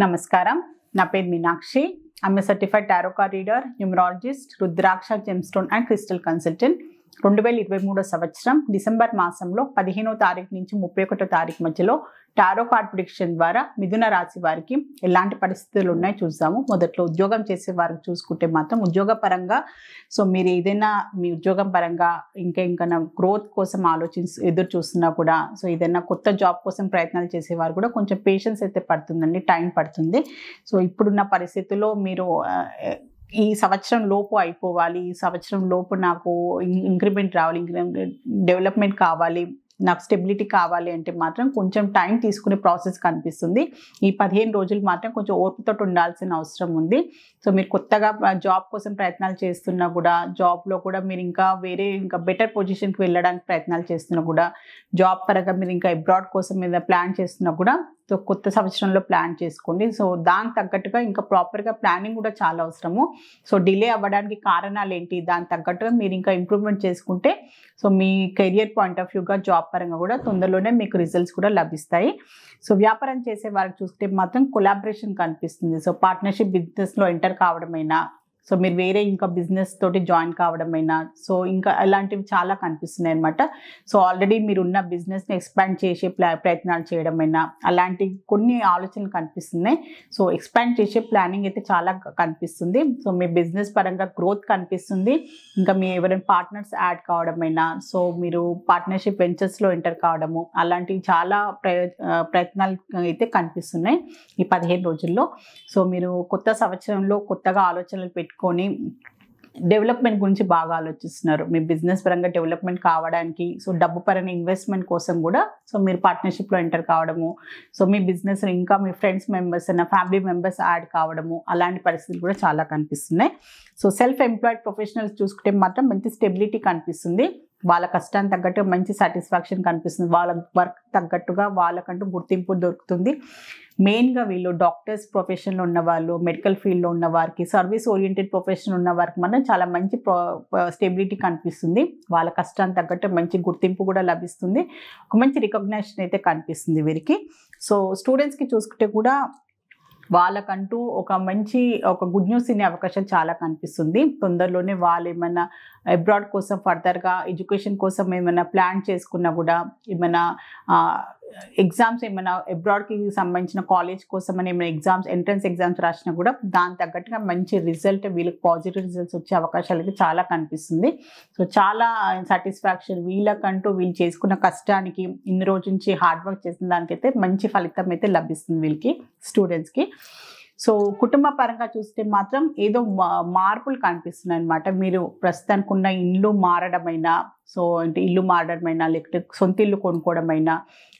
నమస్కారం. నా పేరు Meenakshi. I'm a certified tarot card reader, numerologist, rudraksha gemstone and crystal consultant. 2023 సంవత్సరం డిసెంబర్ మాసంలో 15వ తారీఖు నుంచి 31వ తారీఖు మధ్యలో టారో కార్డ్ ప్రిడిక్షన్ ద్వారా మిథున రాశి వారికి ఎలాంటి పరిస్థితులు ఉన్నాయి చూద్దాము. మొదట్లో ఉద్యోగం చేసే వారికి చూసుకుంటే మాత్రం ఉద్యోగ పరంగా మీరు ఏదైనా మీ ఉద్యోగం పరంగా ఇంకా గ్రోత్ కోసం ఎదురు చూస్తున్నా కూడా ఏదైనా కొత్త జాబ్ కోసం ప్రయత్నాలు చేసేవారు కూడా కొంచెం పేషెన్స్ అయితే పడుతుందండి, టైం పడుతుంది. ఇప్పుడున్న పరిస్థితుల్లో మీరు ఈ సంవత్సరం లోపు అయిపోవాలి, ఈ సంవత్సరం లోపు నాకు ఇంక్రిమెంట్ రావాలి, డెవలప్మెంట్ కావాలి, నాకు స్టెబిలిటీ కావాలి అంటే మాత్రం కొంచెం టైం తీసుకునే ప్రాసెస్ కనిపిస్తుంది. ఈ 15 రోజులు మాత్రం కొంచెం ఓర్పుతో ఉండాల్సిన అవసరం ఉంది. మీరు కొత్తగా జాబ్ కోసం ప్రయత్నాలు చేస్తున్నా కూడా, జాబ్లో కూడా మీరు ఇంకా బెటర్ పొజిషన్కి వెళ్ళడానికి ప్రయత్నాలు చేస్తున్నా కూడా, జాబ్ పరంగా మీరు ఇంకా అబ్రాడ్ కోసం మీద ప్లాన్ చేస్తున్నా కూడా కొత్త సంవత్సరంలో ప్లాన్ చేసుకోండి. దానికి తగ్గట్టుగా ఇంకా ప్రాపర్గా ప్లానింగ్ కూడా చాలా అవసరము. డిలే అవ్వడానికి కారణాలు ఏంటి, దానికి తగ్గట్టుగా మీరు ఇంకా ఇంప్రూవ్మెంట్ చేసుకుంటే మీ కెరియర్ పాయింట్ ఆఫ్ వ్యూగా జాబ్ పరంగా కూడా తొందరలోనే మీకు రిజల్ట్స్ కూడా లభిస్తాయి. వ్యాపారం చేసే వారికి చూస్తే మాత్రం కొలాబరేషన్ కనిపిస్తుంది. పార్ట్నర్షిప్ బిజినెస్లో ఎంటర్ కావడమైనా, మీరు వేరే ఇంకా బిజినెస్ తోటి జాయిన్ కావడమైనా, ఇంకా అలాంటివి చాలా కనిపిస్తున్నాయి అనమాట. ఆల్రెడీ మీరున్న బిజినెస్ని ఎక్స్పాండ్ చేసే ప్రయత్నాలు చేయడమైనా అలాంటి కొన్ని ఆలోచనలు కనిపిస్తున్నాయి. ఎక్స్పాండ్ చేసే ప్లానింగ్ అయితే చాలా కనిపిస్తుంది. మీ బిజినెస్ పరంగా గ్రోత్ కనిపిస్తుంది. ఇంకా మీ ఎవరైనా పార్ట్నర్స్ యాడ్ కావడమైనా, మీరు పార్ట్నర్షిప్ వెంచర్స్లో ఎంటర్ కావడము, అలాంటివి చాలా ప్రయత్నాలు అయితే కనిపిస్తున్నాయి ఈ 15 రోజుల్లో. మీరు కొత్త సంవత్సరంలో కొత్తగా ఆలోచనలు పెట్టుకొని డెవలప్మెంట్ గురించి బాగా ఆలోచిస్తున్నారు. మీ బిజినెస్ పరంగా డెవలప్మెంట్ కావడానికి, డబ్బు పరంగా ఇన్వెస్ట్మెంట్ కోసం కూడా మీరు పార్ట్నర్షిప్లో ఎంటర్ కావడము, మీ బిజినెస్ ఇంకా మీ ఫ్రెండ్స్ మెంబర్స్ అయినా ఫ్యామిలీ మెంబర్స్ యాడ్ కావడము, అలాంటి పరిస్థితులు కూడా చాలా కనిపిస్తున్నాయి. సెల్ఫ్ ఎంప్లాయిడ్ ప్రొఫెషనల్స్ చూసుకుంటే మాత్రం మంచి స్టెబిలిటీ కనిపిస్తుంది. వాళ్ళ కష్టానికి తగ్గట్టు మంచి సాటిస్ఫాక్షన్ కనిపిస్తుంది. వాళ్ళ వర్క్ తగ్గట్టుగా వాళ్ళకంటూ గుర్తింపు దొరుకుతుంది. మెయిన్గా వీళ్ళు డాక్టర్స్ ప్రొఫెషన్లో ఉన్నవాళ్ళు, మెడికల్ ఫీల్డ్లో ఉన్న వారికి, సర్వీస్ ఓరియంటెడ్ ప్రొఫెషన్ ఉన్న వారికి మనం చాలా మంచి స్టెబిలిటీ కనిపిస్తుంది. వాళ్ళ కష్టానికి తగ్గట్టు మంచి గుర్తింపు కూడా లభిస్తుంది. ఒక మంచి రికగ్నైజేషన్ అయితే కనిపిస్తుంది వీరికి. స్టూడెంట్స్కి చూసుకుంటే కూడా వాళ్ళకంటూ ఒక గుడ్ న్యూస్ తినే అవకాశం చాలా కనిపిస్తుంది. తొందరలోనే వాళ్ళు ఏమైనా అబ్రాడ్ కోసం ఫర్దర్గా ఎడ్యుకేషన్ కోసం ఏమైనా ప్లాన్ చేసుకున్నా కూడా, ఏమైనా ఎగ్జామ్స్ ఏమైనా అబ్రాడ్కి సంబంధించిన కాలేజ్ కోసం అని ఏమైనా ఎంట్రన్స్ ఎగ్జామ్స్ రాసినా కూడా దాని తగ్గట్టుగా మంచి రిజల్ట్, వీళ్ళకి పాజిటివ్ రిజల్ట్స్ వచ్చే అవకాశాలు అయితే చాలా కనిపిస్తుంది. చాలా సాటిస్ఫాక్షన్, వీళ్ళకంటూ వీళ్ళు చేసుకున్న కష్టానికి, ఇన్ని రోజు నుంచి హార్డ్ వర్క్ చేసిన దానికైతే మంచి ఫలితం అయితే లభిస్తుంది వీళ్ళకి, స్టూడెంట్స్కి. కుటుంబ పరంగా చూస్తే మాత్రం ఏదో మార్పులు కనిపిస్తున్నాయి అనమాట. మీరు ప్రస్తుతానికి ఉన్న ఇల్లు మారడమైనా, ఇల్లు మారడమైనా, లేకపోతే సొంత ఇల్లు కొనుక్కోవడమైనా,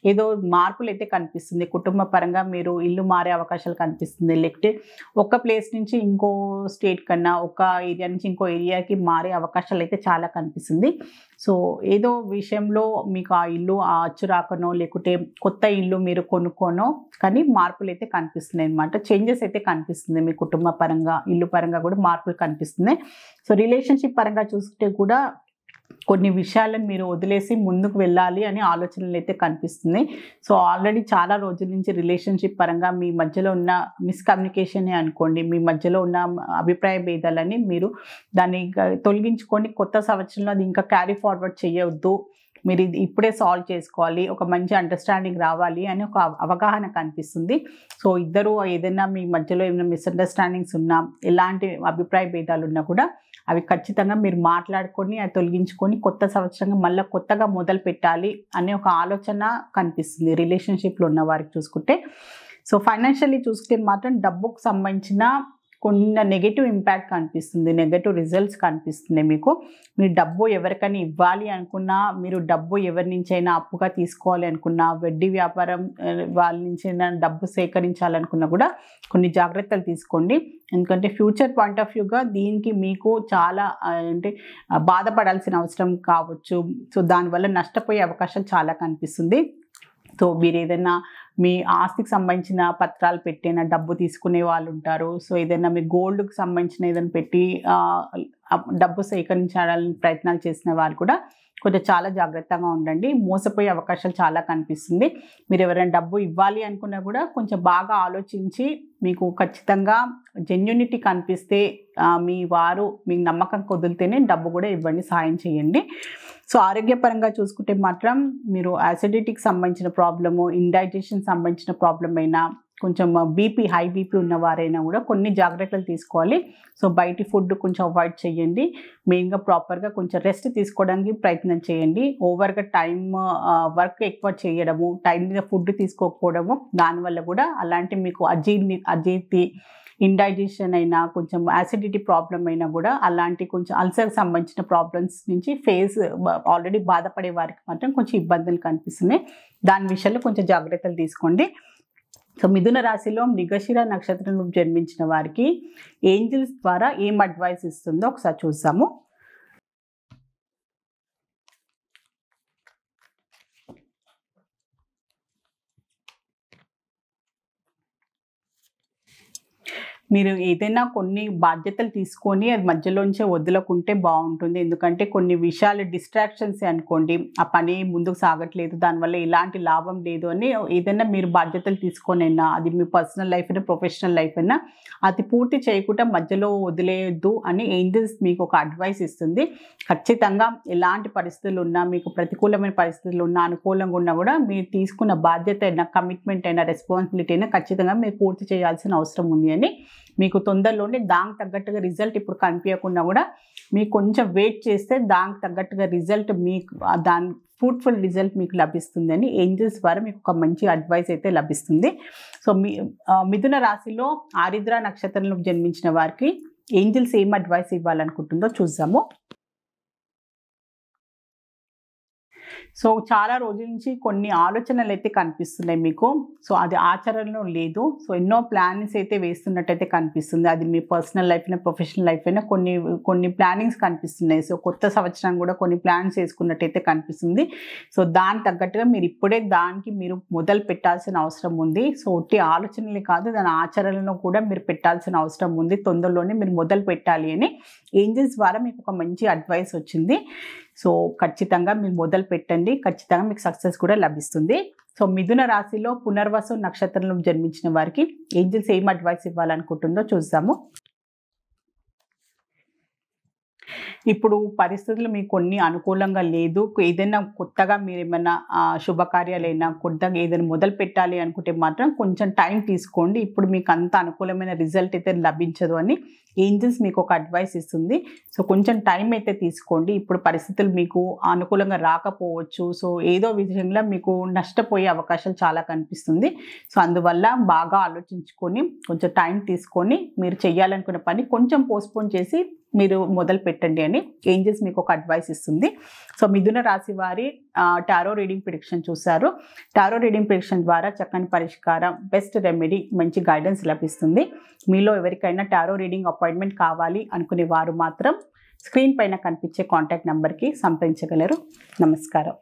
ఏదో మార్పులు అయితే కనిపిస్తుంది. కుటుంబ పరంగా మీరు ఇల్లు మారే అవకాశాలు కనిపిస్తుంది. లేకపోతే ఒక ప్లేస్ నుంచి ఇంకో స్టేట్ కన్నా, ఒక ఏరియా నుంచి ఇంకో ఏరియాకి మారే అవకాశాలు అయితే చాలా కనిపిస్తుంది. ఏదో విషయంలో మీకు ఆ ఇల్లు అచ్చు రాకనో, లేకుంటే కొత్త ఇల్లు మీరు కొనుక్కోనో కానీ మార్పులు అయితే కనిపిస్తున్నాయి అనమాట. చేంజెస్ అయితే కనిపిస్తుంది మీ కుటుంబ పరంగా, ఇల్లు పరంగా కూడా మార్పులు కనిపిస్తున్నాయి. రిలేషన్షిప్ పరంగా చూస్తే కూడా కొన్ని విషయాలను మీరు వదిలేసి ముందుకు వెళ్ళాలి అనే ఆలోచనలు అయితే కనిపిస్తున్నాయి. ఆల్రెడీ చాలా రోజుల నుంచి రిలేషన్షిప్ పరంగా మీ మధ్యలో ఉన్న మిస్కమ్యూనికేషనే అనుకోండి, మీ మధ్యలో ఉన్న అభిప్రాయ భేదాలని మీరు దాన్ని తొలగించుకొని కొత్త సంవత్సరంలో అది ఇంకా క్యారీ ఫార్వర్డ్ చేయవద్దు, మీరు ఇప్పుడే సాల్వ్ చేసుకోవాలి, ఒక మంచి అండర్స్టాండింగ్ రావాలి అని ఒక అవగాహన కనిపిస్తుంది. ఇద్దరు ఏదైనా మీ మధ్యలో ఏమైనా మిస్అండర్స్టాండింగ్స్ ఉన్నా, ఎలాంటి అభిప్రాయ భేదాలు ఉన్నా కూడా అవి ఖచ్చితంగా మీరు మాట్లాడుకొని అది తొలగించుకొని కొత్త సంవత్సరంగా మళ్ళీ కొత్తగా మొదలు పెట్టాలి అనే ఒక ఆలోచన కనిపిస్తుంది రిలేషన్షిప్లో ఉన్న వారికి చూసుకుంటే. ఫైనాన్షియల్లీ చూసుకుంటే మాత్రం డబ్బుకు సంబంధించిన కొన్ని నెగటివ్ ఇంపాక్ట్ కనిపిస్తుంది, నెగటివ్ రిజల్ట్స్ కనిపిస్తున్నాయి మీకు. మీరు డబ్బు ఎవరికైనా ఇవ్వాలి అనుకున్నా, మీరు డబ్బు ఎవరి నుంచి అయినా అప్పుగా తీసుకోవాలి అనుకున్నా, వడ్డీ వ్యాపారం వాళ్ళ నుంచి అయినా డబ్బు సేకరించాలనుకున్నా కూడా కొన్ని జాగ్రత్తలు తీసుకోండి. ఎందుకంటే ఫ్యూచర్ పాయింట్ ఆఫ్ వ్యూగా దీనికి మీకు చాలా బాధపడాల్సిన అవసరం కావచ్చు. దానివల్ల నష్టపోయే అవకాశం చాలా కనిపిస్తుంది. సో మీరు ఏదైనా మీ ఆస్తికి సంబంధించిన పత్రాలు పెట్టిన డబ్బు తీసుకునే వాళ్ళు ఉంటారు. సో ఏదైనా మీ గోల్డ్కి సంబంధించిన ఏదైనా పెట్టి డబ్బు సేకరించాలని ప్రయత్నాలు చేసిన వాళ్ళు కూడా కొంచెం చాలా జాగ్రత్తగా ఉండండి. మోసపోయే అవకాశాలు చాలా కనిపిస్తుంది. మీరు ఎవరైనా డబ్బు ఇవ్వాలి అనుకున్నా కూడా కొంచెం బాగా ఆలోచించి మీకు ఖచ్చితంగా జెన్యూనిటీ కనిపిస్తే మీ వారు మీకు నమ్మకం కుదిరితేనే డబ్బు కూడా ఇవ్వండి, సాయం చేయండి. సో ఆరోగ్యపరంగా చూసుకుంటే మాత్రం మీరు యాసిడిటీకి సంబంధించిన ప్రాబ్లము, ఇండైజెషన్ సంబంధించిన ప్రాబ్లం అయినా, కొంచెం బీపీ హై బీపీ ఉన్నవారైనా కూడా కొన్ని జాగ్రత్తలు తీసుకోవాలి. సో బయటి ఫుడ్ కొంచెం అవాయిడ్ చేయండి. మెయిన్గా ప్రాపర్గా కొంచెం రెస్ట్ తీసుకోవడానికి ప్రయత్నం చేయండి. ఓవర్గా వర్క్ ఎక్కువ చేయడము, టైం మీద ఫుడ్ తీసుకోకపోవడము, దానివల్ల కూడా అలాంటి మీకు అజీర్తి ఇండైజెషన్ అయినా, కొంచెం యాసిడిటీ ప్రాబ్లం అయినా కూడా అలాంటి కొంచెం అల్సర్కి సంబంధించిన ప్రాబ్లమ్స్ నుంచి ఆల్రెడీ బాధపడే వారికి మాత్రం కొంచెం ఇబ్బందులు కనిపిస్తున్నాయి. దాని విషయంలో కొంచెం జాగ్రత్తలు తీసుకోండి. సో మిథున రాశిలో మృగశిర నక్షత్రంలో జన్మించిన వారికి ఏంజిల్స్ ద్వారా ఏం అడ్వైస్ ఇస్తుందో ఒకసారి చూద్దాము. మీరు ఏదైనా కొన్ని బాధ్యతలు తీసుకొని అది మధ్యలోంచే వదులుకుంటే బాగుంటుంది. ఎందుకంటే కొన్ని విషయాలు డిస్ట్రాక్షన్స్ అనుకోండి, ఆ పని ముందుకు సాగట్లేదు, దానివల్ల ఎలాంటి లాభం లేదు అని ఏదైనా మీరు బాధ్యతలు తీసుకొనైనా, అది మీ పర్సనల్ లైఫ్ అయినా ప్రొఫెషనల్ లైఫ్ అయినా అది పూర్తి చేయకుండా మధ్యలో వదిలేయద్దు అని ఏంజల్స్ మీకు ఒక అడ్వైస్ ఇస్తుంది. ఖచ్చితంగా ఎలాంటి పరిస్థితులు ఉన్నా, మీకు ప్రతికూలమైన పరిస్థితులు ఉన్నా, అనుకూలంగా ఉన్నా కూడా మీరు తీసుకున్న బాధ్యత అయినా, కమిట్మెంట్ అయినా, రెస్పాన్సిబిలిటీ అయినా ఖచ్చితంగా మీరు పూర్తి చేయాల్సిన అవసరం ఉంది అని మీకు తొందరలోనే దానికి తగ్గట్టుగా రిజల్ట్ ఇప్పుడు కనిపించకుండా కూడా మీకు కొంచెం వెయిట్ చేస్తే దానికి తగ్గట్టుగా రిజల్ట్ మీకు దాని ఫ్రూట్ఫుల్ రిజల్ట్ మీకు లభిస్తుంది అని ఏంజల్స్ ద్వారా మీకు ఒక మంచి అడ్వైస్ అయితే లభిస్తుంది. సో మిథున రాశిలో ఆరిద్ర నక్షత్రంలో జన్మించిన వారికి ఏంజల్స్ ఏం అడ్వైస్ ఇవ్వాలనుకుంటుందో చూద్దాము. సో చాలా రోజుల నుంచి కొన్ని ఆలోచనలు అయితే కనిపిస్తున్నాయి మీకు. సో అది ఆచరణలో లేదు. సో ఎన్నో ప్లానింగ్స్ అయితే వేస్తున్నట్టయితే కనిపిస్తుంది. అది మీ పర్సనల్ లైఫ్ అయినా, ప్రొఫెషనల్ లైఫ్ అయినా కొన్ని ప్లానింగ్స్ కనిపిస్తున్నాయి. సో కొత్త సంవత్సరం కూడా కొన్ని ప్లాన్స్ వేసుకున్నట్టయితే కనిపిస్తుంది. సో దానికి తగ్గట్టుగా మీరు ఇప్పుడే దానికి మీరు మొదలు పెట్టాల్సిన అవసరం ఉంది. సో ఒట్టి ఆలోచనలే కాదు, దాని ఆచరణలో కూడా మీరు పెట్టాల్సిన అవసరం ఉంది. తొందరలోనే మీరు మొదలు పెట్టాలి అని ఏంజల్స్ ద్వారా మీకు ఒక మంచి అడ్వైస్ వచ్చింది. సో ఖచ్చితంగా మీరు మొదలు పెట్టండి, ఖచ్చితంగా మీకు సక్సెస్ కూడా లభిస్తుంది. సో మిథున రాశిలో పునర్వసు నక్షత్రంలో జన్మించిన వారికి ఏంజల్స్ ఏం అడ్వైస్ ఇవ్వాలనుకుంటుందో చూద్దాము. ఇప్పుడు పరిస్థితులు మీకు కొన్ని అనుకూలంగా లేదు. ఏదైనా కొత్తగా మీరు ఏమైనా శుభకార్యాలైనా కొత్తగా ఏదైనా మొదలు పెట్టాలి అనుకుంటే మాత్రం కొంచెం టైం తీసుకోండి. ఇప్పుడు మీకు అంత అనుకూలమైన రిజల్ట్ అయితే లభించదు అని ఏంజల్స్ మీకు ఒక అడ్వైస్ ఇస్తుంది. సో కొంచెం టైం అయితే తీసుకోండి. ఇప్పుడు పరిస్థితులు మీకు అనుకూలంగా రాకపోవచ్చు. సో ఏదో విధంగా మీకు నష్టపోయే అవకాశాలు చాలా కనిపిస్తుంది. సో అందువల్ల బాగా ఆలోచించుకొని కొంచెం టైం తీసుకొని మీరు చేయాలనుకున్న పని కొంచెం పోస్ట్పోన్ చేసి మీరు మొదలు పెట్టండి అని ఏంజల్స్ మీకు ఒక అడ్వైస్ ఇస్తుంది. సో మిథున రాశి వారి టారో రీడింగ్ ప్రిడిక్షన్ చూశారు. టారో రీడింగ్ ప్రిడిక్షన్ ద్వారా చక్కని పరిష్కారం, బెస్ట్ రెమెడీ, మంచి గైడెన్స్ లభిస్తుంది. మీలో ఎవరికైనా టారో రీడింగ్ అపాయింట్మెంట్ కావాలి అనుకునే వారు మాత్రం స్క్రీన్ పైన కనిపించే కాంటాక్ట్ నెంబర్కి సంప్రదించగలరు. నమస్కారం.